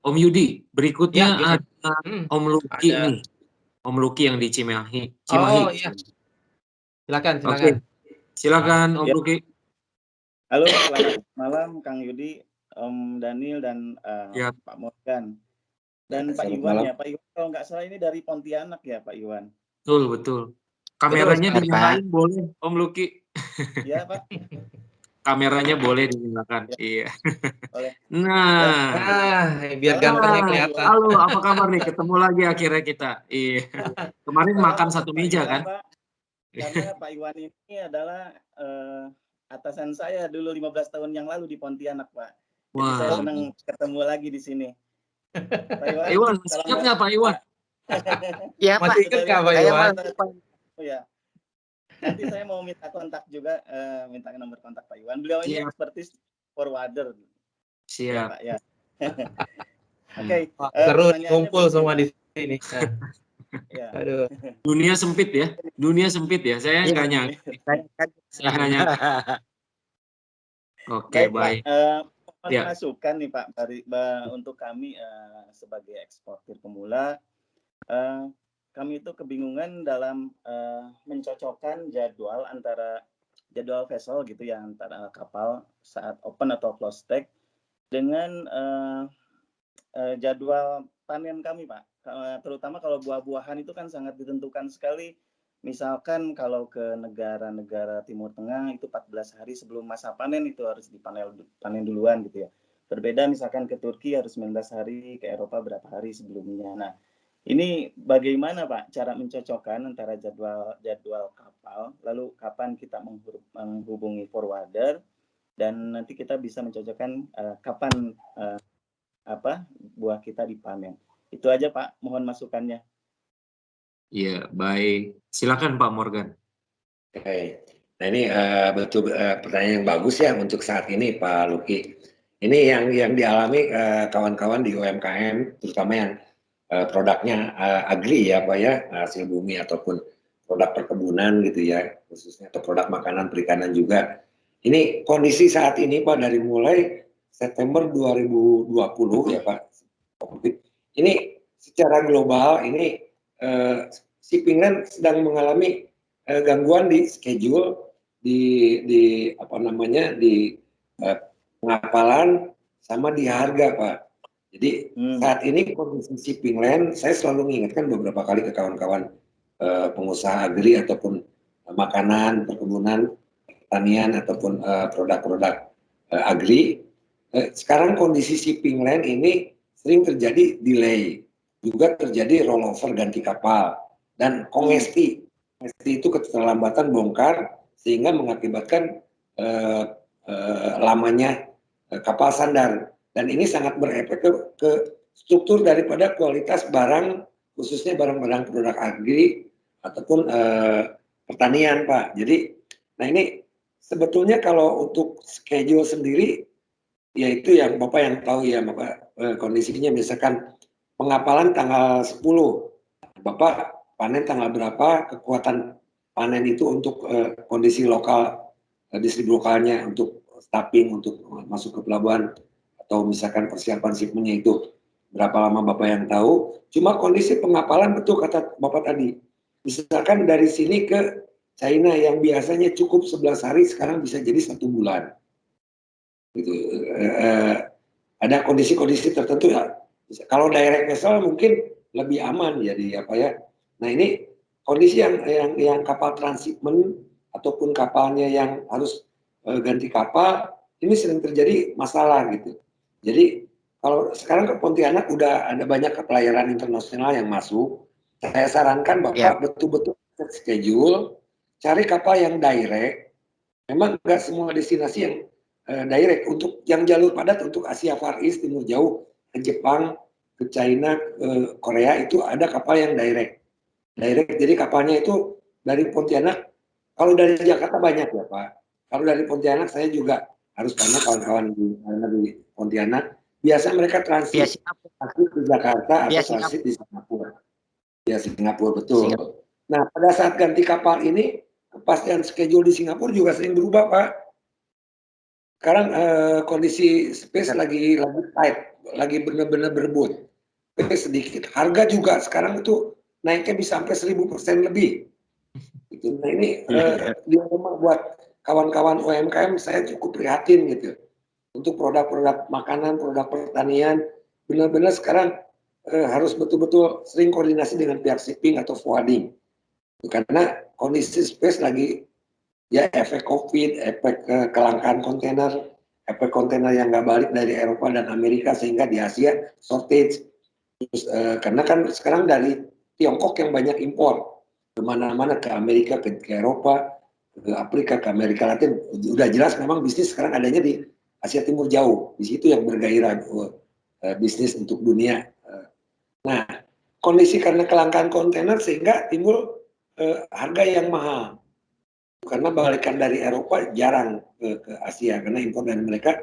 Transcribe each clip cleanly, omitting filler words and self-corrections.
Om Yudi, berikutnya Ya, gimana? ada Om Luki Ada. nih. Om Luki yang di Cimahi. Oh iya, silakan, Oke, silakan. silakan Om Ya. Luki. Halo, selamat malam Kang Yudi, Om Daniel dan Ya. Pak Morgan. Dan Pak Selamat Iwan malam. ya, Pak Iwan kalau nggak salah ini dari Pontianak ya Pak Iwan. Betul. Kameranya Betul, dinyalain boleh Om Luki. Iya Pak. Kameranya boleh dinyalakan. Ya, Iya. boleh. Nah. biar gantengnya kelihatan. Halo, apa kabar nih? Ketemu lagi akhirnya kita. Iya. Kemarin Saya makan mau satu Pak meja Iwan, kan? Pak, karena Pak Iwan ini adalah atasan saya dulu 15 tahun yang lalu di Pontianak, Pak. Jadi saya senang ketemu lagi di sini. Pak Iwan, masih ingat nggak Pak Iwan? Iya Pak. Masih ingat nggak Pak Iwan? Ya. Nanti saya mau minta kontak juga, minta nomor kontak Pak Iwan. Beliau ini expertise forwarder. Siap. Ya, Pak, ya. Oke. Seru kumpul semua di sini. Ya. Aduh. Dunia sempit ya. Saya nggak nyangka. Oke, baik. Masukan nih Pak untuk kami sebagai eksportir pemula. Kami itu kebingungan dalam mencocokkan jadwal antara jadwal vessel gitu ya, antara kapal saat open atau close stack dengan jadwal panen kami Pak. Terutama kalau buah-buahan itu kan sangat ditentukan sekali. Misalkan kalau ke negara-negara Timur Tengah itu 14 hari sebelum masa panen itu harus panen duluan gitu ya. Berbeda misalkan ke Turki harus 19 hari, ke Eropa berapa hari sebelumnya. Nah, ini bagaimana Pak cara mencocokkan antara jadwal kapal, lalu kapan kita menghubungi forwarder, dan nanti kita bisa mencocokkan kapan buah kita dipanen. Itu aja Pak, mohon masukannya. Iya, baik. Silakan Pak Morgan. Oke. Nah ini betul pertanyaan yang bagus ya untuk saat ini Pak Luki. Ini yang dialami kawan-kawan di UMKM, terutama yang produknya agri ya Pak ya, hasil bumi ataupun produk perkebunan gitu ya, khususnya atau produk makanan perikanan juga. Ini kondisi saat ini Pak dari mulai September 2020 ya Pak. Ini secara global ini shipping line sedang mengalami gangguan di schedule di pengapalan sama di harga Pak. Jadi saat ini kondisi shipping line saya selalu mengingatkan beberapa kali ke kawan-kawan pengusaha agri ataupun makanan, perkebunan, pertanian ataupun produk-produk agri. Sekarang kondisi shipping line ini sering terjadi delay, juga terjadi rollover ganti kapal dan kongesti. Kongesti itu keterlambatan bongkar sehingga mengakibatkan lamanya kapal sandar, dan ini sangat berefek ke struktur daripada kualitas barang, khususnya barang-barang produk agri ataupun pertanian Pak. Jadi, nah ini sebetulnya kalau untuk schedule sendiri, yaitu yang Bapak yang tahu ya Bapak, kondisinya misalkan pengapalan tanggal 10, Bapak panen tanggal berapa, kekuatan panen itu untuk kondisi lokal, distribusi lokalnya, untuk staffing, untuk masuk ke pelabuhan, atau misalkan persiapan shipmentnya itu berapa lama Bapak yang tahu. Cuma kondisi pengapalan betul kata Bapak tadi, misalkan dari sini ke China yang biasanya cukup 11 hari sekarang bisa jadi 1 bulan. Gitu. Ada kondisi-kondisi tertentu ya. Kalau direct vessel mungkin lebih aman jadi apa ya. Nah ini kondisi yang kapal transshipment ataupun kapalnya yang harus ganti kapal, ini sering terjadi masalah gitu. Jadi kalau sekarang ke Pontianak udah ada banyak pelayaran internasional yang masuk. Saya sarankan Bapak betul-betul schedule, cari kapal yang direct. Memang nggak semua destinasi yang direct. Untuk yang jalur padat untuk Asia Far East, Timur Jauh, ke Jepang, ke China, ke Korea itu ada kapal yang direct. Jadi kapalnya itu dari Pontianak. Kalau dari Jakarta banyak ya Pak. Kalau dari Pontianak saya juga harus tanya kawan-kawan di Pontianak. Biasa mereka transit ke Jakarta atau transit di Singapura. Ya Singapura betul. Nah pada saat ganti kapal ini, kepastian schedule di Singapura juga sering berubah Pak. sekarang kondisi space lagi tight, lagi benar-benar berebut. Sedikit. Harga juga sekarang itu naiknya bisa sampai 1000% lebih. Gitu. Nah ini dia memang buat kawan-kawan UMKM saya cukup prihatin gitu. Untuk produk-produk makanan, produk pertanian, benar-benar sekarang harus betul-betul sering koordinasi dengan pihak shipping atau forwarding. Karena kondisi space lagi ya efek COVID, efek kelangkaan kontainer, efek kontainer yang nggak balik dari Eropa dan Amerika sehingga di Asia shortage. Terus, karena kan sekarang dari Tiongkok yang banyak impor kemana-mana ke Amerika, ke Eropa, ke Afrika, ke Amerika Latin. Udah jelas memang bisnis sekarang adanya di Asia Timur jauh. Di situ yang bergairah bisnis untuk dunia. Nah, kondisi karena kelangkaan kontainer sehingga timbul harga yang mahal. Karena balikan dari Eropa jarang ke Asia karena impor dari mereka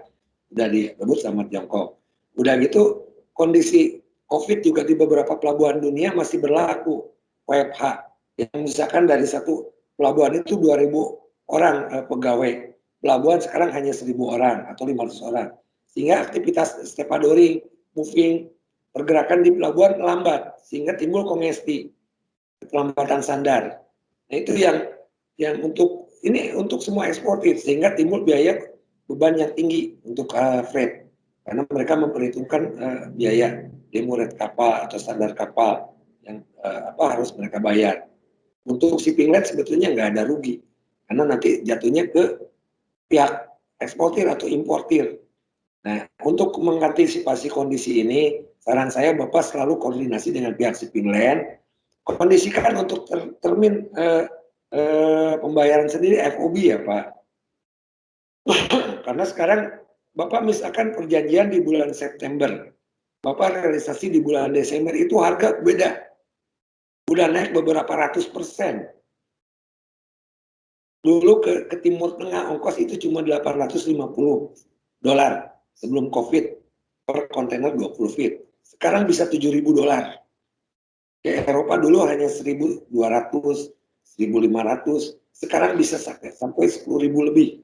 udah direbut sama Tiongkok. Udah gitu kondisi COVID juga di beberapa pelabuhan dunia masih berlaku WFH yang misalkan dari satu pelabuhan itu 2.000 orang pegawai pelabuhan sekarang hanya 1.000 orang atau 500 orang sehingga aktivitas stevedoring, moving, pergerakan di pelabuhan lambat sehingga timbul kongesti, keterlambatan sandar. Nah itu yang untuk ini untuk semua eksportir sehingga timbul biaya beban yang tinggi untuk freight karena mereka memperhitungkan biaya demuret kapal atau standar kapal yang harus mereka bayar. Untuk shipping line sebetulnya nggak ada rugi karena nanti jatuhnya ke pihak eksportir atau importir. Nah, untuk mengantisipasi kondisi ini, saran saya Bapak selalu koordinasi dengan pihak shipping line, kondisikan untuk termin pembayaran sendiri FOB ya Pak. Karena sekarang Bapak misalkan perjanjian di bulan September, Bapak realisasi di bulan Desember itu harga beda. Udah naik beberapa ratus %. Dulu ke Timur Tengah ongkos itu cuma $850 sebelum COVID per kontainer 20 feet. Sekarang bisa $7.000. Ke Eropa dulu hanya 1.200, 1.500, sekarang bisa sampai 10.000 lebih.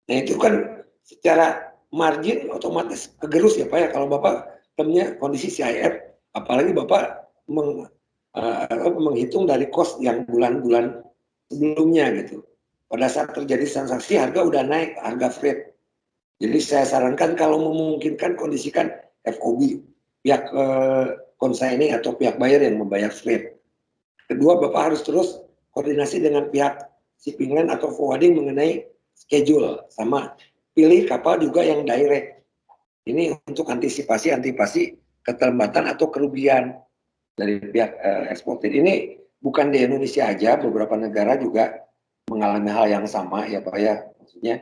Nah itu kan secara margin otomatis kegerus ya Pak ya kalau Bapak temunya kondisi CIF, apalagi Bapak menghitung dari cost yang bulan-bulan sebelumnya gitu. Pada saat terjadi transaksi harga udah naik, harga freight. Jadi saya sarankan kalau memungkinkan kondisikan FOB, pihak consigning atau pihak bayar yang membayar freight. Kedua, Bapak harus terus koordinasi dengan pihak shipping line atau forwarding mengenai schedule, sama pilih kapal juga yang direct. Ini untuk antisipasi keterlambatan atau kerugian dari pihak eksportir. Ini bukan di Indonesia aja, beberapa negara juga mengalami hal yang sama ya Pak ya. Maksudnya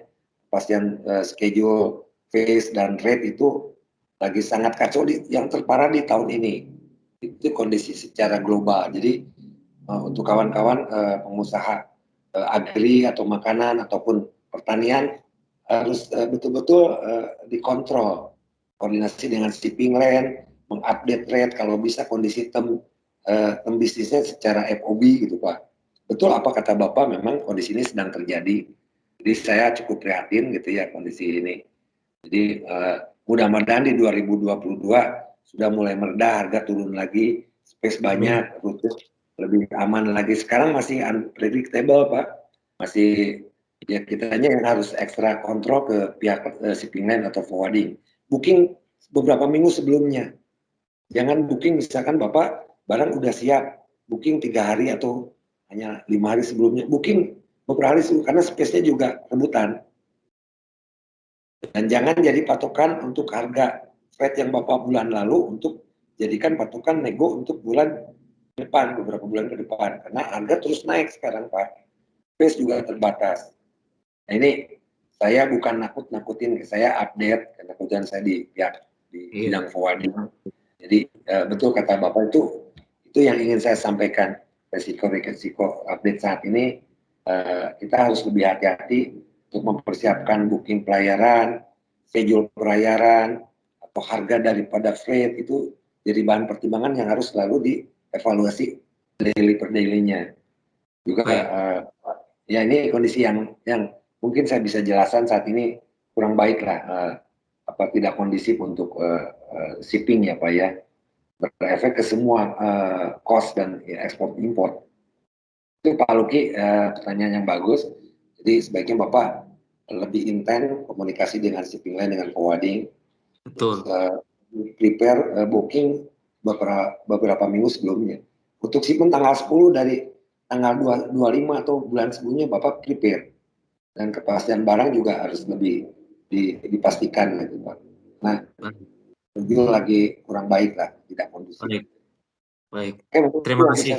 kepastian schedule, phase dan rate itu lagi sangat kacau yang terparah di tahun ini. Itu kondisi secara global. Jadi untuk kawan-kawan pengusaha agri atau makanan ataupun pertanian harus betul-betul dikontrol, koordinasi dengan shipping line, mengupdate rate kalau bisa kondisi term bisnisnya secara FOB gitu Pak. Betul apa kata Bapak, memang kondisi ini sedang terjadi. Jadi saya cukup prihatin gitu ya kondisi ini. Jadi mudah-mudahan di 2022 sudah mulai mereda, harga turun lagi, space banyak, rute lebih aman lagi. Sekarang masih unpredictable Pak, masih ya kitanya yang harus ekstra kontrol ke pihak shipping line atau forwarding. Booking beberapa minggu sebelumnya. Jangan booking misalkan Bapak barang udah siap, booking 3 hari atau hanya 5 hari sebelumnya. Booking beberapa hari sebelum, karena space-nya juga rebutan. Dan jangan jadi patokan untuk harga freight yang Bapak bulan lalu untuk jadikan patokan nego untuk bulan depan, beberapa bulan ke depan. Karena harga terus naik sekarang Pak. Space juga terbatas. Nah ini saya bukan nakut-nakutin, saya update karena kebetulan saya di bidang forwarding. Jadi betul kata Bapak itu yang ingin saya sampaikan. Resiko update saat ini kita harus lebih hati-hati untuk mempersiapkan booking pelayaran, schedule pelayaran, atau harga daripada freight itu jadi bahan pertimbangan yang harus selalu dievaluasi daily per daily-nya. Juga ya ini kondisi yang mungkin saya bisa jelaskan saat ini kurang baik lah, tidak kondisif untuk shipping ya Pak ya, berefek ke semua cost dan ekspor impor. Itu Pak Luki pertanyaan yang bagus. Jadi sebaiknya Bapak lebih intens komunikasi dengan shipping line, dengan forwarding. Betul. Prepare booking beberapa minggu sebelumnya. Untuk shipment tanggal 10 dari tanggal 25 atau bulan sebelumnya Bapak prepare. Dan kepastian barang juga harus lebih dipastikan gitu Pak. Nah, itu lagi kurang baik lah, tidak kondusif. Baik. Terima kasih.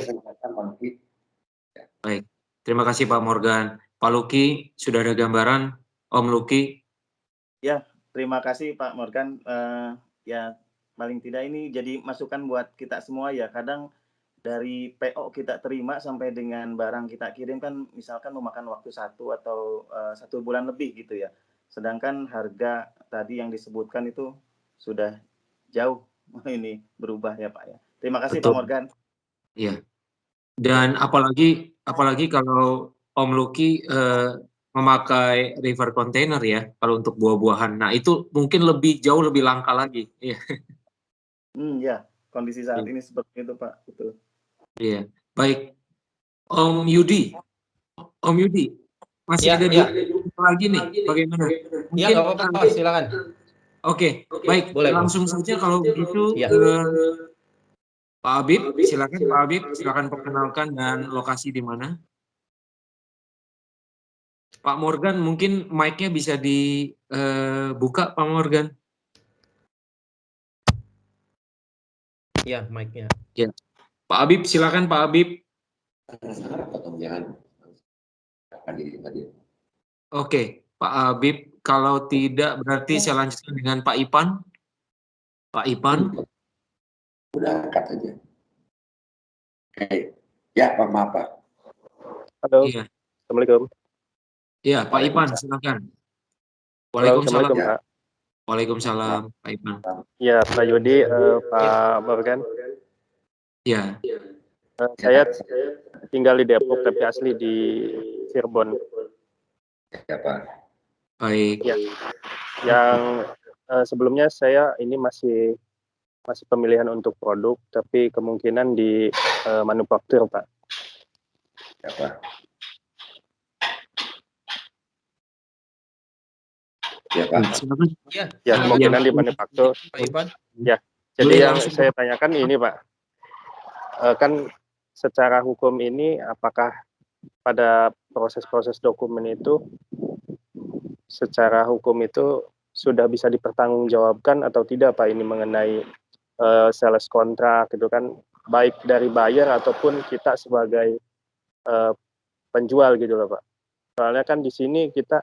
Baik. Terima kasih Pak Morgan. Pak Luki, sudah ada gambaran? Om Luki? Ya, terima kasih Pak Morgan. Ya, paling tidak ini jadi masukan buat kita semua ya. Kadang dari PO kita terima sampai dengan barang kita kirim kan misalkan memakan waktu 1 atau 1 bulan lebih gitu ya. Sedangkan harga tadi yang disebutkan itu sudah jauh ini berubah ya Pak ya. Terima kasih Betul. Pak Morgan. Iya. Dan apalagi kalau Om Luki memakai river container ya, kalau untuk buah-buahan. Nah itu mungkin jauh lebih langka lagi. Iya. Ya, kondisi saat ini seperti itu Pak, betul. Iya, baik. Om Yudi, masih ada lagi nih, bagaimana? Iya, nggak apa-apa, silakan. Oke, baik. Boleh, langsung saja kalau begitu. Ya. Pak Habib, silakan Pak Habib, silakan perkenalkan dan lokasi di mana. Pak Morgan, mungkin mic-nya bisa dibuka, Pak Morgan. Ya, mic-nya. Ya. Pak Habib, silakan Pak Habib. Oke, Pak Habib, kalau tidak berarti saya lanjutkan dengan Pak Ipan. Pak Ipan. Udah angkat aja. Oke. Ya, Pak, maaf Pak. Halo. Iya. Assalamualaikum. Iya, Pak Ipan, silakan. Waalaikumsalam, Pak. Waalaikumsalam, Pak Ipan. Ya, Pak Yudi, Pak Morgan. Ya. Saya tinggal di Depok, tapi asli di Cirebon. Ya, Pak. Baik. Ya. Yang sebelumnya saya ini masih pemilihan untuk produk, tapi kemungkinan di manufaktur, Pak. Ya, Pak. Ya, Pak. Ya, kemungkinan di manufaktur. Ya, jadi yang saya tanyakan ini, Pak. Kan secara hukum ini, apakah pada proses-proses dokumen itu, secara hukum itu sudah bisa dipertanggungjawabkan atau tidak, Pak, ini mengenai sales kontrak gitu kan, baik dari buyer ataupun kita sebagai penjual gitu loh Pak. Soalnya kan di sini kita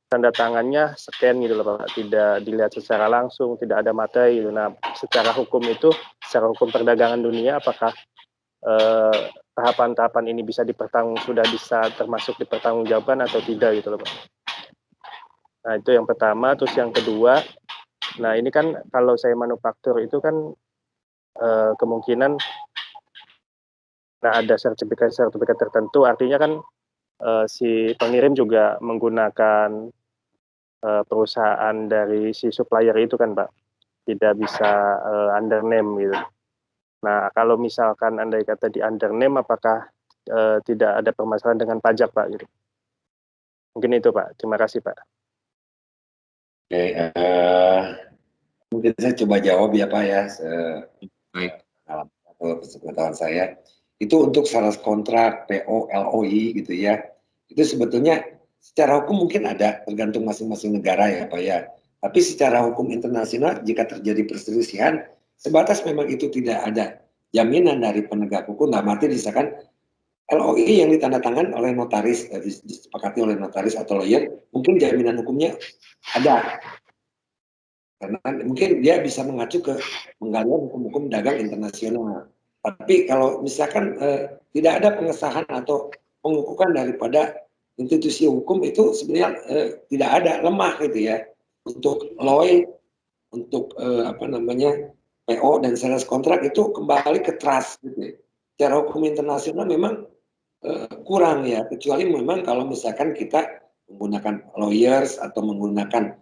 tanda tangannya scan gitu loh Pak, tidak dilihat secara langsung, tidak ada materi gitu. Nah, secara hukum itu, secara hukum perdagangan dunia, apakah tahapan-tahapan ini sudah bisa termasuk dipertanggungjawabkan atau tidak gitu loh Pak. Nah, itu yang pertama. Terus yang kedua, nah ini kan kalau saya manufaktur itu kan kemungkinan ada sertifikat tertentu, artinya kan si pengirim juga menggunakan perusahaan dari si supplier itu kan Pak, tidak bisa under name gitu. Nah kalau misalkan andai kata di under name, apakah tidak ada permasalahan dengan pajak Pak gitu? Mungkin itu Pak, terima kasih Pak. Oke, mungkin saya coba jawab ya Pak ya, pengetahuan saya. Itu untuk sales kontrak, PO, LOI gitu ya. Itu sebetulnya secara hukum mungkin ada, tergantung masing-masing negara ya Pak ya. Tapi secara hukum internasional jika terjadi perselisihan, sebatas memang itu tidak ada jaminan dari penegak hukum, nggak mati disahkan LOI yang ditandatangan oleh notaris, disepakati oleh notaris atau lawyer, mungkin jaminan hukumnya ada. Karena mungkin dia bisa mengacu ke penggalian hukum-hukum dagang internasional. Tapi kalau misalkan tidak ada pengesahan atau pengukuhan daripada institusi hukum, itu sebenarnya tidak ada, lemah gitu ya. Untuk LOI, untuk PO dan sales kontrak itu kembali ke trust gitu ya. Secara hukum internasional memang kurang ya, kecuali memang kalau misalkan kita menggunakan lawyers atau menggunakan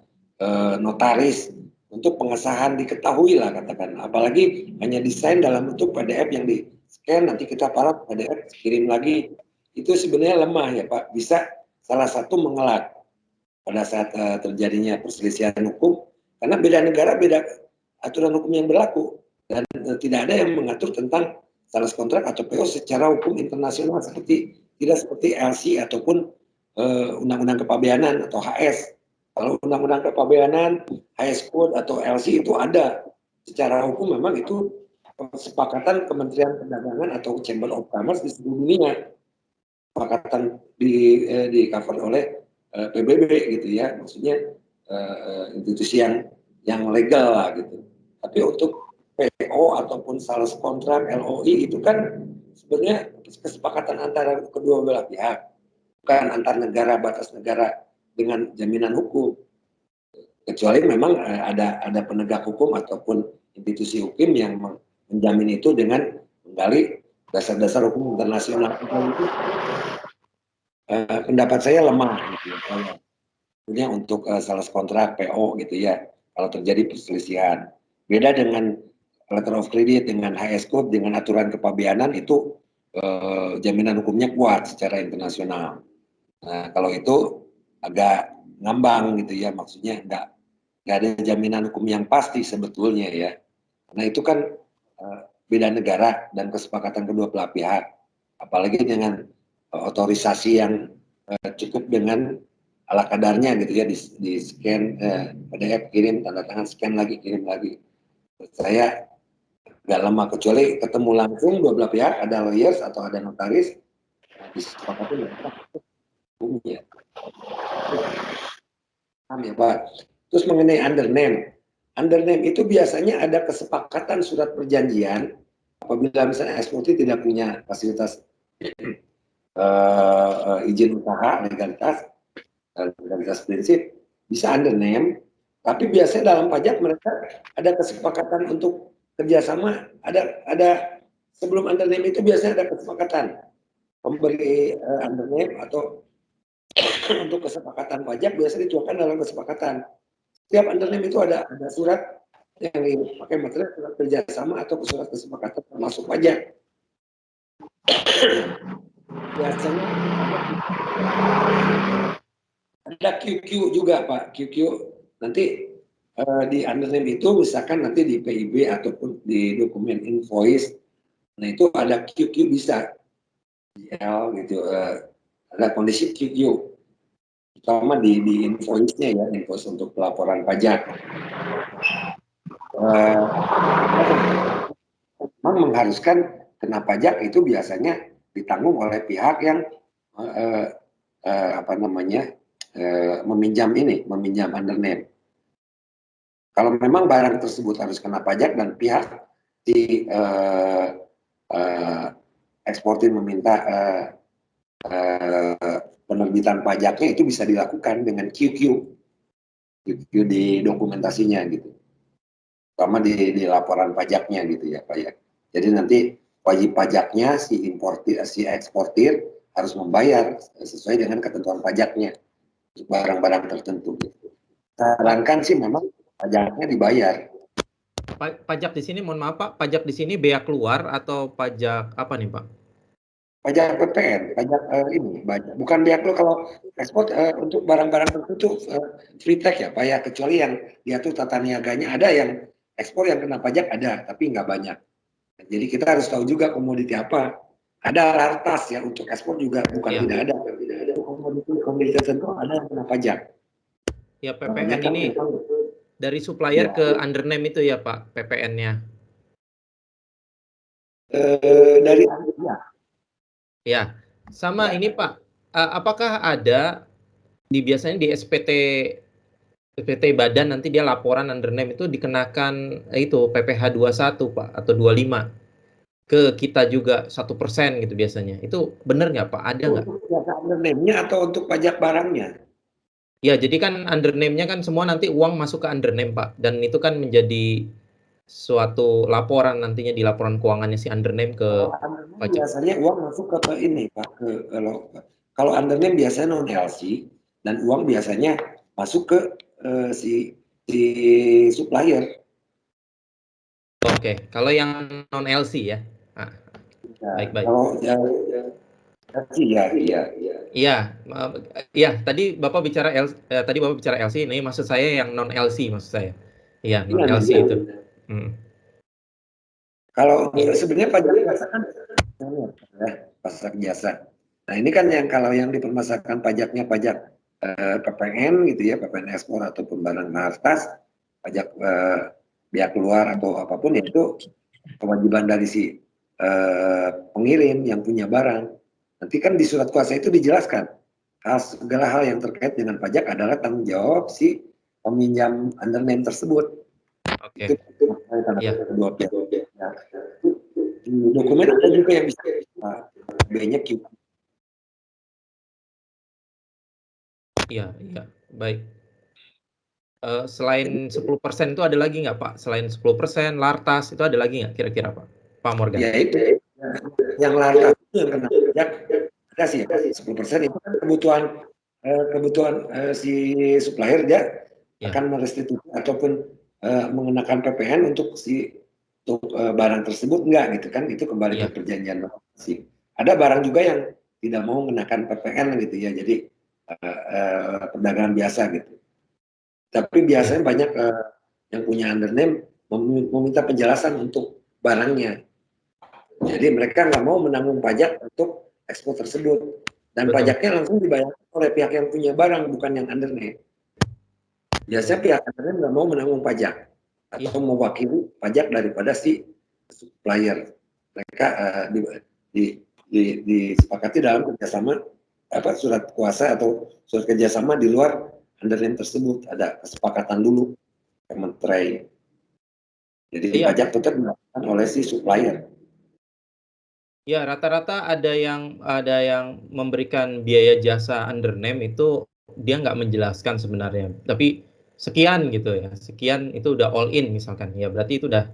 notaris untuk pengesahan diketahui lah katakan. Apalagi hanya desain dalam bentuk PDF yang di scan nanti kita paraf PDF kirim lagi, itu sebenarnya lemah ya Pak. Bisa salah satu mengelak pada saat terjadinya perselisihan hukum, karena beda negara beda aturan hukum yang berlaku dan tidak ada yang mengatur tentang sales kontrak atau PO secara hukum internasional tidak seperti LC ataupun undang-undang kepabeanan atau HS. Kalau undang-undang kepabeanan, HS Code atau LC itu ada secara hukum, memang itu kesepakatan Kementerian Perdagangan atau Chamber of Commerce di seluruh dunia, kesepakatan di cover oleh PBB gitu ya, maksudnya institusi yang legal lah gitu. Tapi untuk PO ataupun sales kontrak LOI itu kan sebenarnya kesepakatan antara kedua belah pihak, bukan antar negara, batas negara dengan jaminan hukum. Kecuali memang ada penegak hukum ataupun institusi hukum yang menjamin itu dengan menggali dasar-dasar hukum internasional. Pendapat saya lemah gitu ya, untuk sales kontrak PO gitu ya, kalau terjadi perselisihan. Beda dengan letter of credit, dengan HS Code, dengan aturan kepabeanan itu jaminan hukumnya kuat secara internasional. Nah, kalau itu agak ngambang gitu ya, maksudnya nggak ada jaminan hukum yang pasti sebetulnya ya. Karena itu kan beda negara dan kesepakatan kedua belah pihak, apalagi dengan otorisasi yang cukup dengan ala kadarnya gitu ya, di scan PDF kirim, tanda tangan, scan lagi, kirim lagi. Saya nggak lemah, kecuali ketemu langsung dua belah pihak, ada lawyers atau ada notaris, disepakati hukumnya. Paham ya Pak? Terus mengenai undername itu biasanya ada kesepakatan surat perjanjian apabila misalnya eksportir tidak punya fasilitas izin usaha, legalitas prinsip, bisa undername, tapi biasanya dalam pajak mereka ada kesepakatan untuk kerjasama, ada sebelum undername itu biasanya ada kesepakatan pemberi undername atau untuk kesepakatan pajak biasanya dituangkan dalam kesepakatan. Setiap undername itu ada surat yang dipakai material, surat kerjasama atau surat kesepakatan termasuk pajak. Biasanya ada QQ juga Pak, QQ nanti di undername itu misalkan nanti di PIB ataupun di dokumen invoice, nah itu ada QQ bisa gitu, ada kondisi QQ terutama di invoice-nya ya, invoice untuk pelaporan pajak. Memang mengharuskan kena pajak itu biasanya ditanggung oleh pihak yang meminjam undername. Kalau memang barang tersebut harus kena pajak dan pihak di eksportir meminta penerbitan pajaknya, itu bisa dilakukan dengan QQ di dokumentasinya gitu, sama di laporan pajaknya gitu ya Pak ya. Jadi nanti wajib pajaknya si eksportir harus membayar sesuai dengan ketentuan pajaknya untuk barang-barang tertentu. Sarankan sih memang pajaknya dibayar. Pajak di sini, mohon maaf Pak, pajak di sini bea keluar atau pajak apa nih Pak? Pajak PPN, pajak ini, bukan bea keluar. Kalau ekspor untuk barang-barang tertentu free tax ya Pak ya, kecuali yang diatur tata niaganya. Ada yang ekspor yang kena pajak ada, tapi nggak banyak. Jadi kita harus tahu juga komoditi apa. Ada lartas ya untuk ekspor juga, bukan tidak ada. Komoditi tertentu ada yang kena pajak. Ya PPN ini dari supplier ke undername itu ya Pak, PPN-nya. Dari ya, sama ini Pak, apakah ada biasanya di SPT badan nanti dia laporan undername itu dikenakan itu PPh 21 Pak atau 25 ke kita juga 1% gitu biasanya. Itu benar nggak Pak? Ada nggak? Untuk undername-nya atau untuk pajak barangnya? Ya, jadi kan undername-nya kan semua nanti uang masuk ke undername Pak, dan itu kan menjadi suatu laporan nantinya di laporan keuangannya si undername ke pajak. Biasanya uang masuk ke ini Pak, kalau undername biasanya non LC dan uang biasanya masuk ke si si supplier. Oke, kalau yang non LC ya. Ah, Ya, baik. kalau yang iya. Iya, iya. Tadi Bapak bicara LC, ini maksud saya yang non LC maksud saya. Iya, non Iya, LC iya. itu. Hmm. Kalau sebenarnya pajak jasa kan pajak jasa. Nah ini kan yang kalau yang dipermasalahkan pajaknya pajak PPN gitu ya, PPN ekspor ataupun barang kertas, pajak biaya keluar atau apapun ya itu kewajiban dari si pengirim yang punya barang. Nanti kan di surat kuasa itu dijelaskan segala hal yang terkait dengan pajak adalah tanggung jawab si peminjam undername tersebut. Oke. Iya. Kedua pihak. Nah, dokumen ada juga yang bisa B-nya Q. Iya, baik. Selain 10% itu ada lagi nggak Pak? Selain 10%, lartas itu ada lagi nggak kira-kira Pak Morgan? Ya itu yang lartas itu yang kena pajak ada sih ya, 10% itu kan kebutuhan si supplier dia akan merestitusi ataupun mengenakan PPN untuk barang tersebut enggak gitu kan, itu kembali ke perjanjian masing-masing. Ada barang juga yang tidak mau mengenakan PPN gitu ya, jadi perdagangan biasa gitu. Tapi biasanya banyak yang punya undername meminta penjelasan untuk barangnya. Jadi mereka nggak mau menanggung pajak untuk ekspor tersebut. Dan pajaknya langsung dibayarkan oleh pihak yang punya barang, bukan yang undername. Biasanya pihak undername nggak mau menanggung pajak atau mewakili pajak daripada si supplier. Mereka disepakati dalam kerjasama surat kuasa atau surat kerjasama di luar undername tersebut, ada kesepakatan dulu kementerian. Jadi pajak tetap dilakukan oleh si supplier. Ya, rata-rata ada yang memberikan biaya jasa undername itu dia nggak menjelaskan sebenarnya, tapi sekian gitu ya, sekian itu udah all in misalkan, ya berarti itu udah.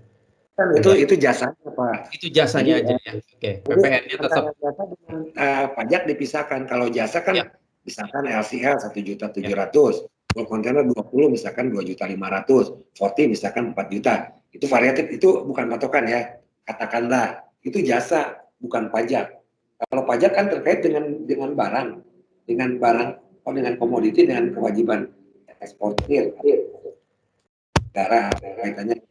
Kan itu jasanya Pak. Itu jasanya aja ya. Oke. PPN-nya tetap. Jasa dengan pajak dipisahkan. Kalau jasa kan misalkan LCL 1.700.000, full kontainer 20 misalkan 2.500.000, 40 misalkan 4 juta. Itu variatif, itu bukan patokan ya. Katakanlah itu jasa, bukan pajak. Kalau pajak kan terkait dengan barang, dengan komoditi, dengan kewajiban eksportir, negara kaitannya.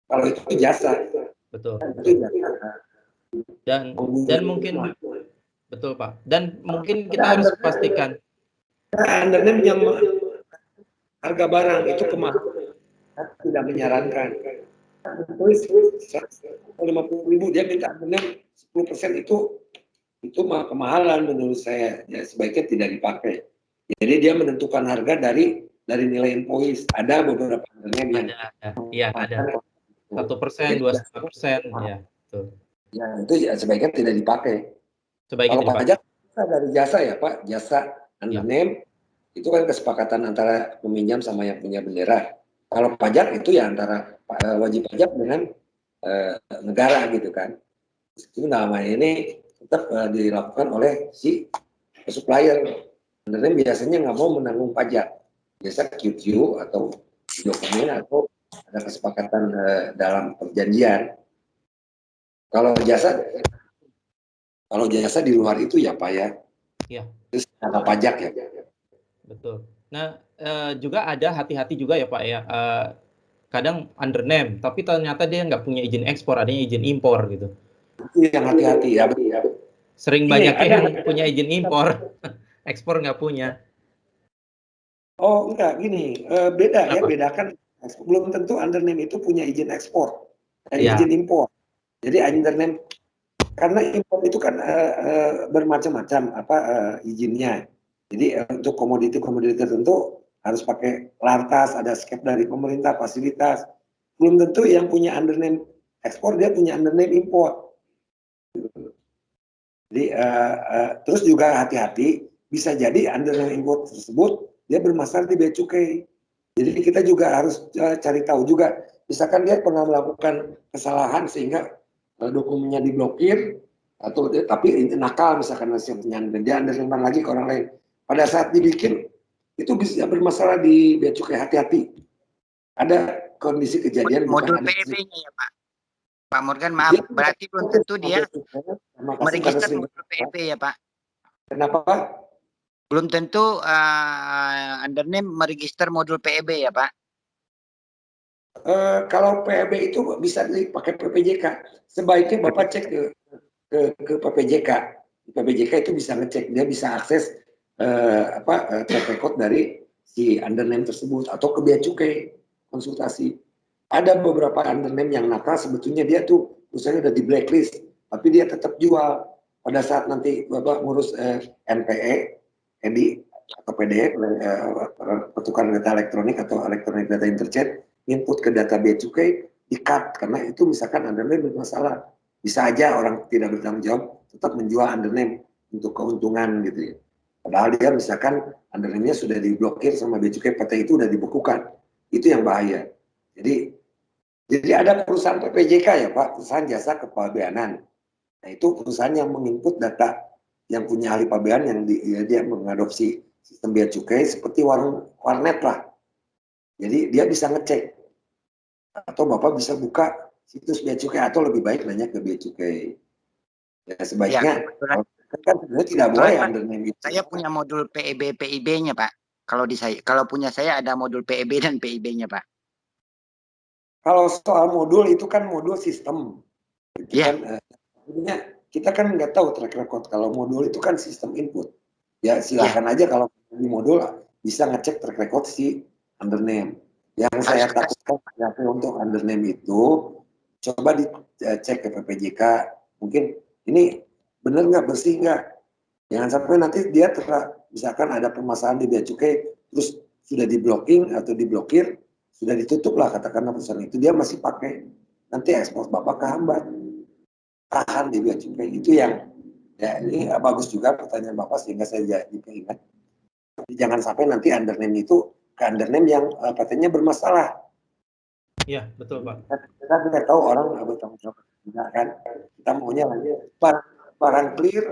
Kalau itu jasa. Betul. Itu jasa. Dan mungkin betul Pak. Dan mungkin kita harus pastikan. Undername yang harga barang itu kemahalan, tidak menyarankan. 50.000 dia minta undername 10% itu mah kemahalan menurut saya. Ya, sebaiknya tidak dipakai. Jadi dia menentukan harga dari nilai invoice. Ada beberapa undername yang ada. 1%, 2,5%, ya, betul. Ya, itu sebaiknya tidak dipakai. Kalau pajak dari jasa ya Pak, jasa undername itu kan kesepakatan antara peminjam sama yang punya bendera. Kalau pajak itu ya antara wajib pajak dengan negara gitu kan. Itu namanya ini tetap dilakukan oleh si supplier. Undername biasanya nggak mau menanggung pajak. Biasa QQ atau dokumen atau ada kesepakatan dalam perjanjian. Kalau jasa di luar itu ya Pak ya. Iya. Terus ada pajak ya. Betul. Nah, juga ada hati-hati juga ya Pak ya. Kadang undername, tapi ternyata dia nggak punya izin ekspor, adanya izin impor gitu. Itu yang hati-hati ya. Sering banyak yang punya izin impor, ekspor nggak punya. Oh enggak, gini, beda ya, bedakan. Belum tentu undername itu punya izin ekspor dan izin impor. Jadi undername, karena impor itu kan bermacam-macam izinnya. Jadi untuk komoditi-komoditi tertentu harus pakai lartas, ada skep dari pemerintah, fasilitas. Belum tentu yang punya undername ekspor dia punya undername impor. Jadi terus juga hati-hati, bisa jadi undername impor tersebut dia bermasalah di bea cukai. Jadi kita juga harus cari tahu juga. Misalkan dia pernah melakukan kesalahan sehingga dokumennya diblokir, tapi nakal misalkan yang punya dia undername lagi ke orang lain. Pada saat dibikin itu bisa bermasalah di bea cukai, hati-hati. Ada kondisi kejadian Modul bukan ada PEB-nya ya Pak. Pak Morgan maaf, dia berarti belum tentu dia meregister sering modul PEB ya Pak. Kenapa Pak? Belum tentu undername meregister modul PEB ya Pak. Kalau PEB itu bisa dipakai PPJK. Sebaiknya Bapak cek ke PPJK. PPJK itu bisa ngecek, dia bisa akses track record dari si undername tersebut atau ke bea cukai konsultasi. Ada beberapa undername yang nakal, sebetulnya dia tuh misalnya udah di blacklist, tapi dia tetap jual. Pada saat nanti Bapak ngurus NPE, EDI atau PDE, pertukaran data elektronik atau electronic data interchange, input ke data bea cukai di-cut karena itu misalkan undername bermasalah. Bisa aja orang tidak bertanggung jawab tetap menjual undername untuk keuntungan gitu ya. Padahal dia misalkan undername-nya sudah diblokir sama bea cukai, PT itu udah dibekukan. Itu yang bahaya. Jadi ada perusahaan PPJK ya Pak, perusahaan jasa kepabeanan. Nah itu perusahaan yang menginput data yang punya ahli pabean yang dia mengadopsi sistem bea cukai seperti warnet lah. Jadi dia bisa ngecek atau Bapak bisa buka situs bea cukai atau lebih baik nanya ke bea cukai. Ya sebaiknya Ya, kan sebenarnya tidak boleh undername itu. Saya punya modul PEB PIB-nya Pak. Kalau punya saya ada modul PEB dan PIB-nya Pak. Kalau soal modul itu kan modul sistem. Itu Ya. kan kita kan nggak tahu track record. Kalau modul itu kan sistem input. Ya silakan aja kalau di modul bisa ngecek track record si undername. Yang saya takutkan untuk undername itu coba dicek ke PPJK. Mungkin ini benar nggak, bersih nggak? Jangan sampai nanti dia misalkan ada permasalahan di bea cukai terus sudah diblocking atau diblokir, sudah ditutup lah katakanlah perusahaan itu, dia masih pakai, nanti ekspor Bapak kehambat. Tahan di bea cukai, itu yang ya ini bagus juga pertanyaan Bapak sehingga saya jadi keingat. Jangan sampai nanti undername itu ke undername yang patentnya bermasalah. Iya, betul Pak. Kita tidak tahu orang bertanggung jawab tidak kan. Kita maunya barang clear,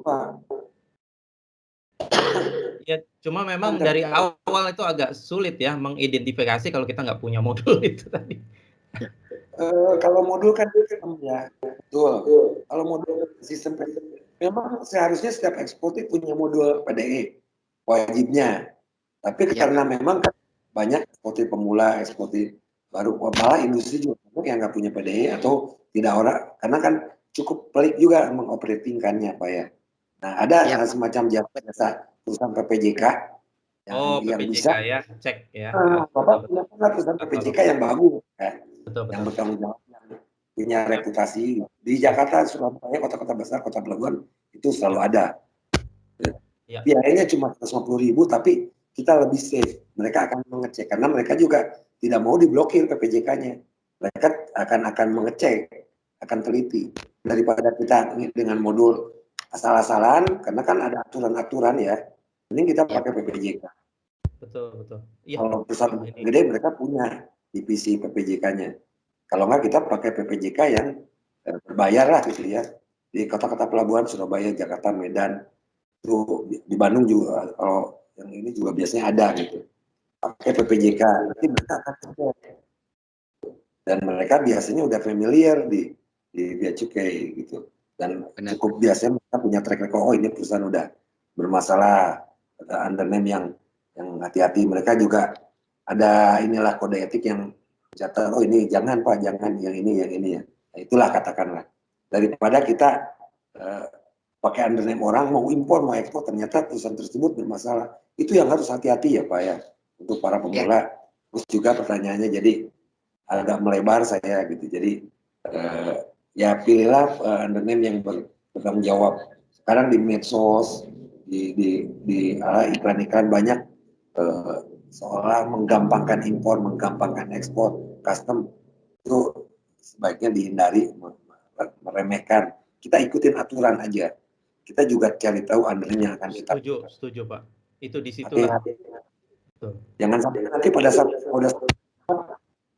Pak. Ya, cuma memang dari awal itu agak sulit ya mengidentifikasi kalau kita nggak punya modul itu tadi. Kalau modul kan sistem ya, betul. Kalau modul sistem memang seharusnya setiap ekspor itu punya modul PDE wajibnya. Tapi karena memang kan banyak eksportir pemula, eksportir baru, malah industri juga banyak yang nggak punya PDE atau tidak orang, karena kan cukup pelik juga mengoperatingkannya Pak ya. Nah ada semacam jasa perusahaan PPJK yang PPJK bisa ya, cek ya. Bapak punya perusahaan PPJK yang bagus kan, yang bertanggung jawab, yang punya reputasi di Jakarta, Surabaya, kota-kota besar, kota pelabuhan itu selalu ada. Biayanya cuma 150.000 tapi kita lebih safe. Mereka akan mengecek karena mereka juga tidak mau diblokir PPJK-nya. Mereka akan mengecek, akan teliti daripada kita dengan modul asal-asalan, karena kan ada aturan-aturan ya. Ini kita pakai PPJK. Betul. Ya, kalau perusahaan gede mereka punya divisi PPJK-nya. Kalau nggak kita pakai PPJK yang berbayar lah gitu ya. Di kota-kota pelabuhan Surabaya, Jakarta, Medan, itu di Bandung juga, kalau yang ini juga biasanya ada gitu. Pakai PPJK, nanti mereka akan cek. Dan mereka biasanya udah familiar di bea cukai gitu. Dan cukup biasanya mereka punya track record, oh ini perusahaan udah bermasalah, ada undername yang hati-hati. Mereka juga ada inilah kode etik yang catat, oh ini jangan Pak, jangan yang ini ya. Nah, itulah katakanlah. Daripada kita pakai undername orang, mau impor, mau ekspor, ternyata perusahaan tersebut bermasalah. Itu yang harus hati-hati ya Pak ya, untuk para pemula. Terus juga pertanyaannya jadi agak melebar saya gitu. Jadi ya pilihlah undername yang bertanggung jawab. Sekarang di medsos, di iklan-iklan banyak seolah menggampangkan impor, menggampangkan ekspor, custom, itu sebaiknya dihindari, meremehkan. Kita ikutin aturan aja. Kita juga cari tahu undername yang akan kita. Setuju Pak. Itu di situ. Jangan sampai nanti pada saat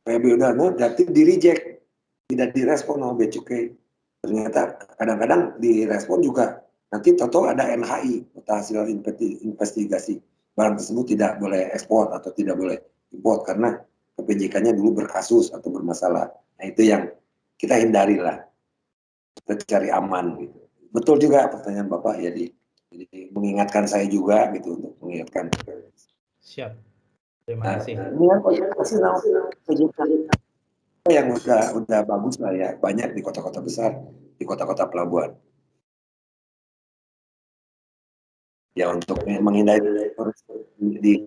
PB udah berarti di reject, tidak direspon oleh bea cukai. Ternyata kadang-kadang direspon juga nanti tahu ada NHI, hasil investigasi. barang tersebut tidak boleh ekspor atau tidak boleh import karena kepenjikannya dulu berkasus atau bermasalah. Nah itu yang kita hindari lah, kita cari aman gitu. Betul juga pertanyaan Bapak, jadi mengingatkan saya juga gitu untuk mengingatkan. Siap. Terima kasih. Ini kan masih kebijakan yang udah bagus lah ya, banyak di kota-kota besar, di kota-kota pelabuhan. Ya untuk menghindari di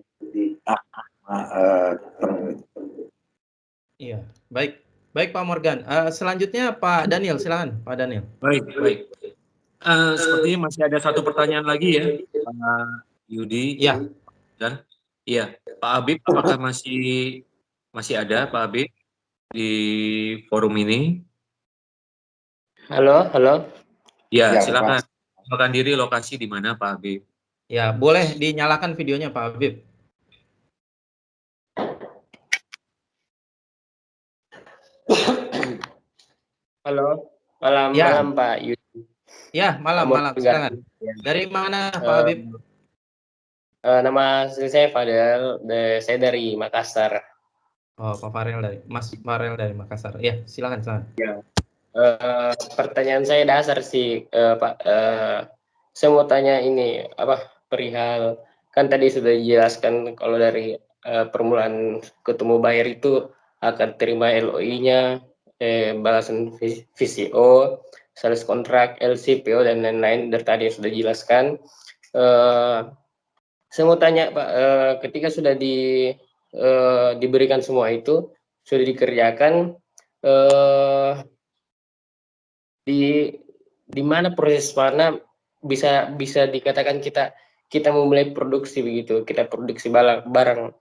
Iya, baik. Baik Pak Morgan. Selanjutnya Pak Daniel, silakan Pak Daniel. Baik. Sepertinya masih ada satu pertanyaan lagi ya, Pak Yudi. Ya. Dan iya, Pak Habib, apakah masih ada Pak Habib di forum ini? Halo. Ya, Ya, silakan. Kenalkan diri, lokasi di mana Pak Habib? Ya, boleh dinyalakan videonya Pak Habib. Halo. Malam Pak Yudi. Ya, malam. Silakan. Dari mana Pak Habib? Nama saya Fadel, saya dari Makassar. Oh, Mas Farel dari Makassar. Ya, silakan. Ya. Pertanyaan saya dasar sih, Pak. Saya mau tanya ini perihal, kan tadi sudah dijelaskan kalau dari permulaan ketemu buyer itu akan terima LOI-nya, balasan VCO, sales kontrak, LC, PO dan lain-lain dari tadi sudah dijelaskan. Saya mau tanya Pak, ketika sudah diberikan semua itu, sudah dikerjakan, di mana proses mana bisa dikatakan kita memulai produksi begitu, kita produksi barang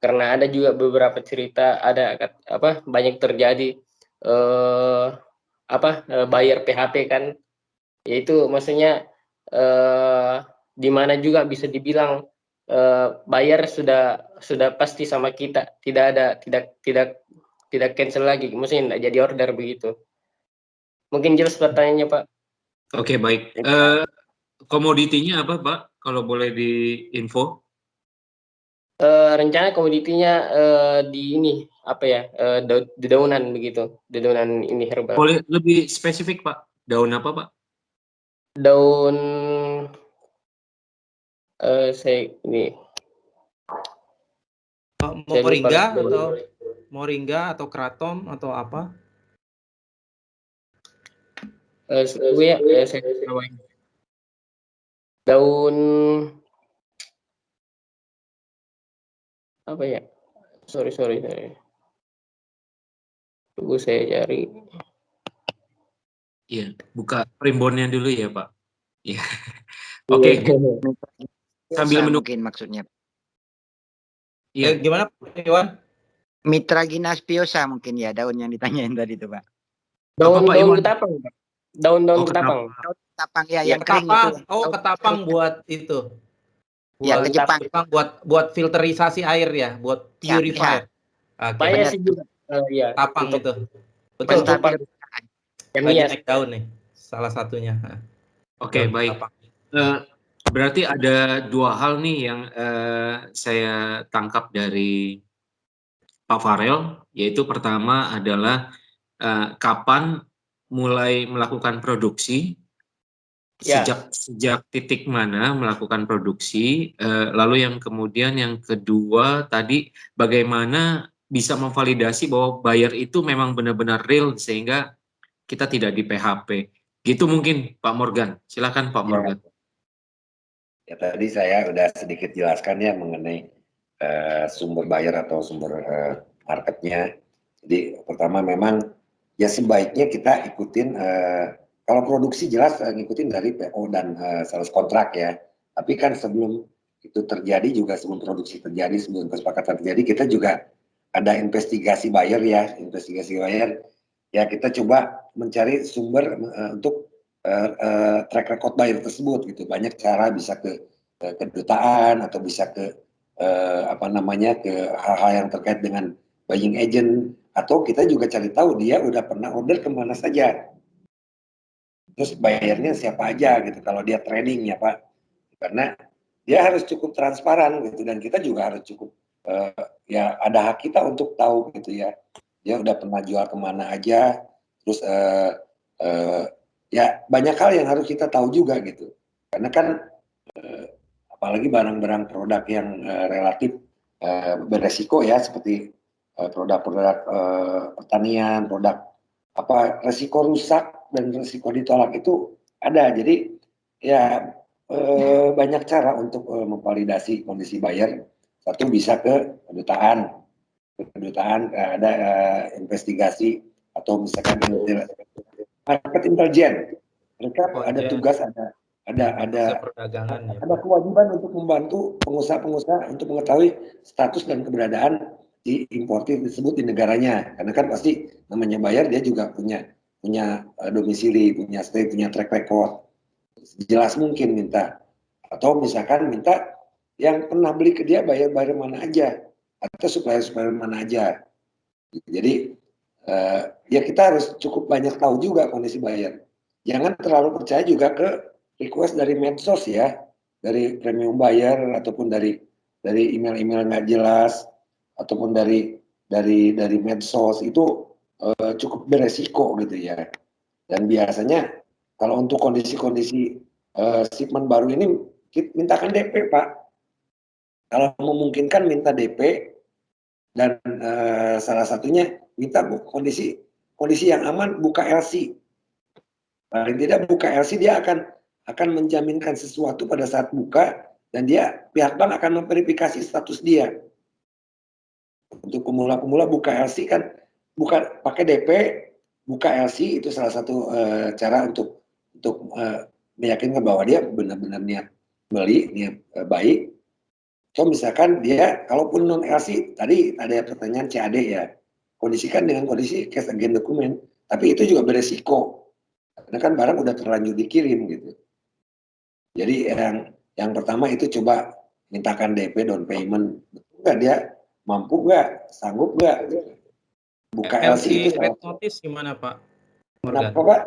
karena ada juga beberapa cerita ada banyak terjadi buyer PHP kan, yaitu maksudnya di mana juga bisa dibilang buyer sudah pasti sama kita, tidak cancel lagi, maksudnya tidak jadi order begitu. Mungkin jelas pertanyaannya Pak. Oke, baik. Komoditinya apa Pak? Kalau boleh diinfo? Rencana komoditinya di ini dedaunan begitu, dedaunan ini herbal. Boleh lebih spesifik Pak? Daun apa Pak? Daun saya ini. Moringa atau kratom atau apa? Daun apa ya? Sorry. Tunggu saya cari. Iya, buka primbonnya dulu ya Pak. Iya. Oke. Sambil menunggu. Mungkin maksudnya. Iya. Gimana Pak Iwan? Mitragina spiosa mungkin ya daun yang ditanyain tadi itu Pak. Daun ketapang. Daun ketapang. Daun ketapang ya yang kering itu. Oh, ketapang buat itu. Ya, ke Jepang. Buat filterisasi air ya, buat purifier. Banyak sih juga. Ketapang itu. Betul. Lagi naik daun nih, salah satunya. Oke, baik. Berarti ada dua hal nih yang saya tangkap dari Pak Farel, yaitu pertama adalah kapan mulai melakukan produksi, sejak titik mana melakukan produksi, lalu yang kemudian yang kedua tadi bagaimana bisa memvalidasi bahwa buyer itu memang benar-benar real sehingga kita tidak di PHP. Gitu mungkin Pak Morgan. Silakan Pak Morgan. Ya tadi saya udah sedikit jelaskan ya mengenai sumber buyer atau sumber marketnya. Jadi pertama memang ya sebaiknya kita ikutin kalau produksi jelas ngikutin dari PO dan sales kontrak ya. Tapi kan sebelum itu terjadi juga, sebelum produksi terjadi, sebelum kesepakatan terjadi, kita juga ada investigasi buyer ya. Investigasi buyer ya kita coba mencari sumber untuk track record buyer tersebut gitu. Banyak cara, bisa ke kedutaan atau bisa ke ke hal-hal yang terkait dengan buying agent, atau kita juga cari tahu dia udah pernah order kemana saja, terus bayarnya siapa aja gitu kalau dia trading ya Pak, karena dia harus cukup transparan gitu, dan kita juga harus cukup ya ada hak kita untuk tahu gitu ya, dia udah pernah jual kemana aja, terus ya banyak hal yang harus kita tahu juga gitu, karena kan apalagi barang-barang produk yang relatif beresiko ya, seperti produk-produk pertanian, produk apa, resiko rusak dan resiko ditolak itu ada. Jadi ya banyak cara untuk memvalidasi kondisi buyer. Satu bisa ke kedutaan ada investigasi, atau misalkan market intelijen, mereka ada tugas, ada perdagangan ya, ada kewajiban untuk membantu pengusaha-pengusaha untuk mengetahui status dan keberadaan di importir tersebut di negaranya, karena kan pasti namanya buyer dia juga punya domisili, punya stay, punya track record, jelas mungkin minta, atau misalkan minta yang pernah beli ke dia buyer mana aja, atau supplier mana aja. Jadi ya kita harus cukup banyak tahu juga kondisi buyer. Jangan terlalu percaya juga ke request dari medsos ya, dari premium buyer, ataupun dari email-email nggak jelas, ataupun dari medsos itu cukup beresiko gitu ya. Dan biasanya kalau untuk kondisi-kondisi shipment baru ini, mintakan DP Pak. Kalau memungkinkan minta DP, dan salah satunya minta kondisi yang aman, buka LC. Paling tidak buka LC, dia akan menjaminkan sesuatu pada saat buka, dan pihak bank akan memverifikasi status dia. Untuk pemula-pemula buka LC kan pakai DP, buka LC itu salah satu cara untuk meyakinkan bahwa dia benar-benar niat beli, niat baik. So misalkan dia kalaupun non LC, tadi ada pertanyaan CAD ya, kondisikan dengan kondisi cash again dokumen, tapi itu juga beresiko karena kan barang udah terlanjur dikirim gitu. Jadi yang pertama itu coba mintakan DP, down payment, betul nggak dia mampu nggak, sanggup nggak, buka LC itu red notice gimana Pak Morgan? Kenapa Pak?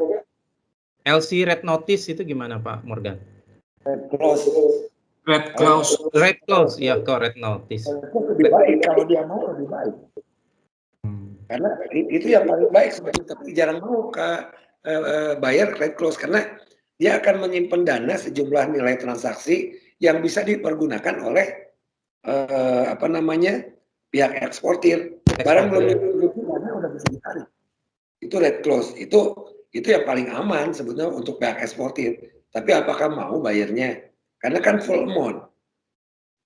LC red notice itu gimana Pak Morgan? Red clause. Red clause ya, kok red notice. Lebih baik kalau dia mau, lebih baik. Karena itu yang paling baik sebetulnya, tapi jarang mau bayar red clause karena dia akan menyimpan dana sejumlah nilai transaksi yang bisa dipergunakan oleh pihak eksportir. Barang belum diproduksi, dana udah bisa ditarik. Itu red clause. Itu yang paling aman sebetulnya untuk pihak eksportir. Tapi apakah mau bayarnya? Karena kan full amount.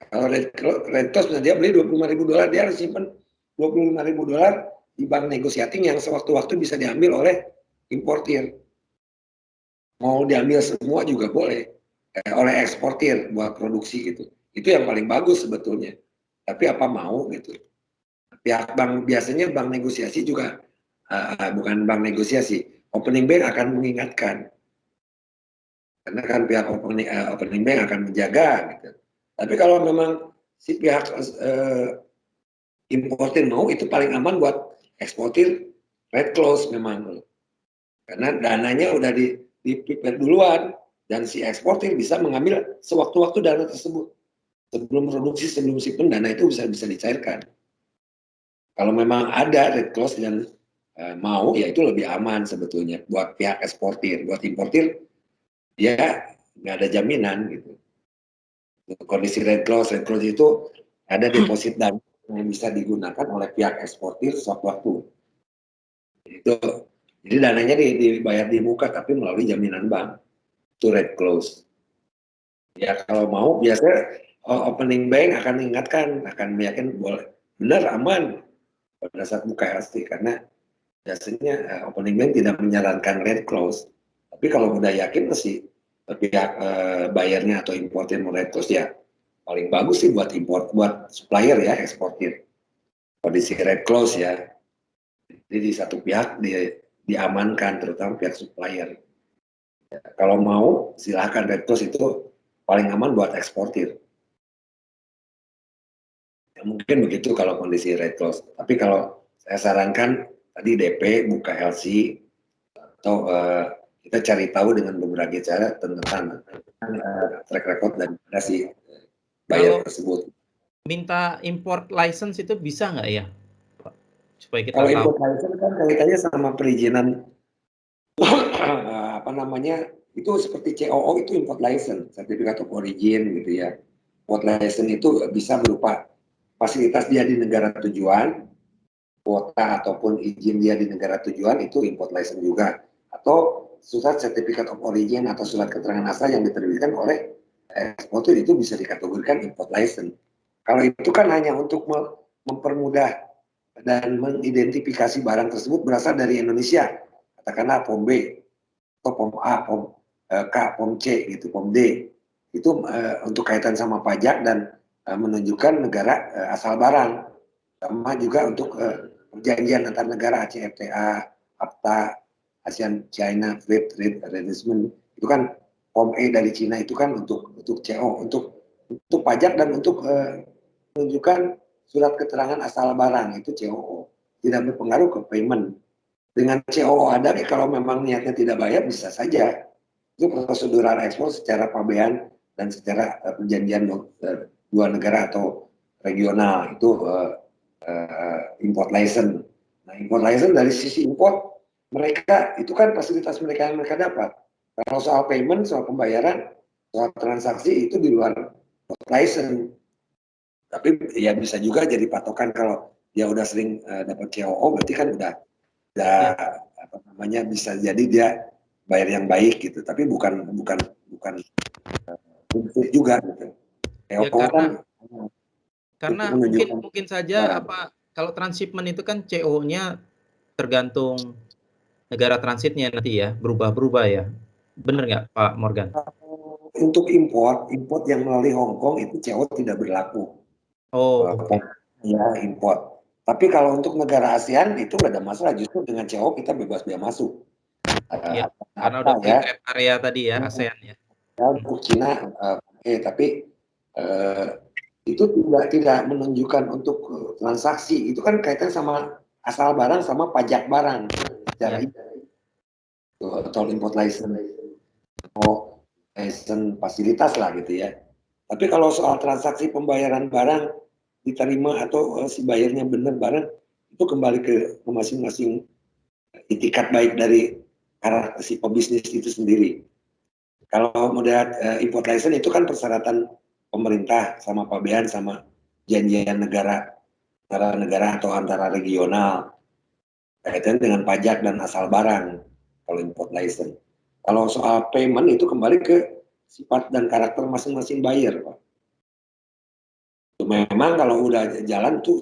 Kalau red clause, dia beli $25.000, dia harus simpan $25.000 di bank negosiating yang sewaktu-waktu bisa diambil oleh importir. Mau diambil semua juga boleh, oleh eksportir buat produksi gitu. Itu yang paling bagus sebetulnya. Tapi apa mau gitu. Pihak bank, biasanya bank negosiasi juga, bukan bank negosiasi, opening bank akan mengingatkan. Karena kan pihak opening bank akan menjaga gitu. Tapi kalau memang si pihak importir mau, itu paling aman buat eksportir red clause memang. Karena dananya udah di-prepare duluan, dan si eksportir bisa mengambil sewaktu-waktu dana tersebut. Sebelum produksi, sebelum shipment, dana itu bisa dicairkan. Kalau memang ada red clause dan mau, ya itu lebih aman sebetulnya buat pihak eksportir. Buat importir, dia nggak ada jaminan gitu. Kondisi red clause itu ada deposit dana yang bisa digunakan oleh pihak eksportir sewaktu-waktu. Itu, jadi dananya dibayar di muka tapi melalui jaminan bank. Itu red clause. Ya kalau mau, biasanya opening bank akan mengingatkan, akan meyakinkan boleh, benar, aman pada saat buka LC, karena biasanya opening bank tidak menyarankan red clause. Tapi kalau udah yakin sih pihak bayarnya atau importir mau red clause, ya paling bagus sih buat supplier ya, eksportir. Kondisi red clause ya. Jadi di satu pihak diamankan, terutama pihak supplier. Ya, kalau mau silahkan, red clause itu paling aman buat eksportir. Ya, mungkin begitu kalau kondisi red clause. Tapi kalau saya sarankan tadi DP, buka LC, atau kita cari tahu dengan beberapa cara tentang track record dan si buyer Kalau tersebut. minta import license itu bisa nggak ya, Pak? Supaya kita Kalau tahu. import license kan kaitannya sama perizinan apa namanya, itu seperti COO itu import license, Certificate of Origin gitu ya. Import license itu bisa berupa fasilitas dia di negara tujuan, kuota ataupun izin dia di negara tujuan itu import license juga. Atau surat Certificate of Origin atau surat keterangan asal yang diterbitkan oleh eksportir itu bisa dikategorikan import license. Kalau itu kan hanya untuk mempermudah dan mengidentifikasi barang tersebut berasal dari Indonesia, katakanlah POM B atau POM A, POM K, POM C gitu, POM D itu untuk kaitan sama pajak dan menunjukkan negara asal barang, sama juga untuk perjanjian antar negara ACFTA, AFTA, ASEAN China Free Trade Arrangement itu kan POM E dari Cina itu kan untuk CO, untuk pajak dan untuk menunjukkan surat keterangan asal barang itu COO, tidak berpengaruh ke payment. Dengan COO ada nih, kalau memang niatnya tidak bayar bisa saja. Itu prosedural ekspor secara pabean dan secara perjanjian dua negara atau regional itu import license. Nah, import license dari sisi import mereka itu kan fasilitas mereka yang mereka dapat. Kalau soal payment, soal pembayaran, soal transaksi itu di luar license. Tapi ya bisa juga jadi patokan kalau dia udah sering dapat COO, berarti kan udah apa namanya, bisa jadi dia bayar yang baik gitu. Tapi bukan juga gitu. Ya COO kan karena menunjukkan mungkin saja apa kalau transshipment itu kan CO-nya tergantung negara transitnya nanti ya, berubah-berubah ya. Bener nggak Pak Morgan? untuk import yang melalui Hong Kong itu CO tidak berlaku. Oh, oke. Ya, import. Tapi kalau untuk negara ASEAN itu nggak ada masalah, justru dengan CO kita bebas biaya masuk. Iya, karena Apa udah free ya? trade area tadi ya, ASEAN ya. Ya, untuk Cina, tapi itu tidak menunjukkan untuk transaksi. Itu kan kaitan sama asal barang sama pajak barang secara atau import license atau license fasilitas lah gitu ya. Tapi kalau soal transaksi pembayaran barang diterima atau si bayarnya benar barang, itu kembali ke masing-masing itikat baik dari karakter si pebisnis itu sendiri. Kalau modal import license itu kan persyaratan pemerintah sama pabean sama janjian negara atau antara regional kaitan dengan pajak dan asal barang kalau import license. Kalau soal payment itu kembali ke sifat dan karakter masing-masing buyer, Pak. Memang kalau udah jalan tuh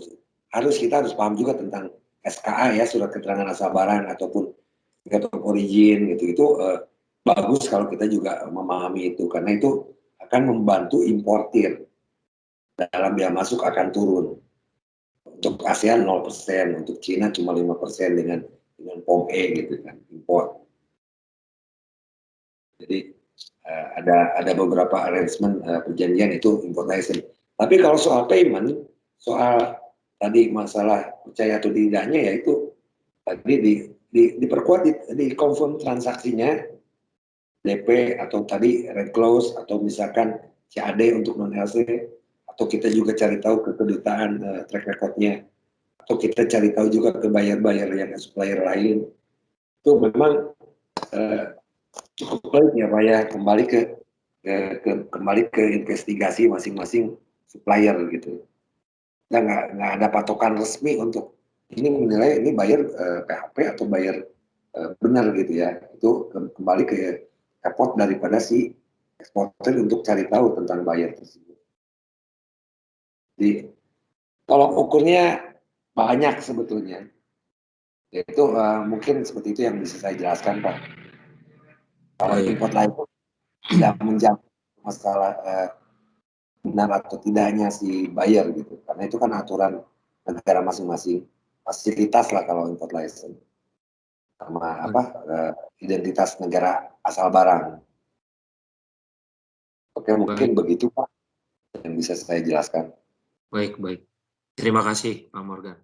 kita harus paham juga tentang SKA ya, surat keterangan asal barang ataupun certificate of origin gitu. Itu bagus kalau kita juga memahami itu, karena itu akan membantu importir dalam biaya masuk akan turun. Untuk ASEAN 0%, untuk Cina cuma 5% dengan POM E gitu kan, import. Jadi ada beberapa arrangement perjanjian itu import license. Tapi kalau soal payment, soal tadi masalah percaya atau tidaknya, yaitu tadi diperkuat di confirm transaksinya, DP atau tadi red close atau misalkan CAD untuk non LC, atau kita juga cari tahu ke kedutaan track recordnya, atau kita cari tahu juga ke buyer yang supplier lain. Itu memang cukup baik ya Pak ya, kembali ke investigasi masing-masing supplier gitu. Kita nggak ada patokan resmi untuk ini menilai ini buyer PHP atau buyer benar gitu ya. Itu kembali ke effort daripada si eksportir untuk cari tahu tentang buyer tersebut. Jadi tolok ukurnya banyak sebetulnya. Itu mungkin seperti itu yang bisa saya jelaskan Pak. Kalau import lain tidak menjawab masalah benar atau tidaknya si buyer gitu, karena itu kan aturan negara masing-masing, fasilitas lah kalau import license sama identitas negara asal barang. Oke, mungkin begitu Pak yang bisa saya jelaskan. Baik. Terima kasih Pak Morgan.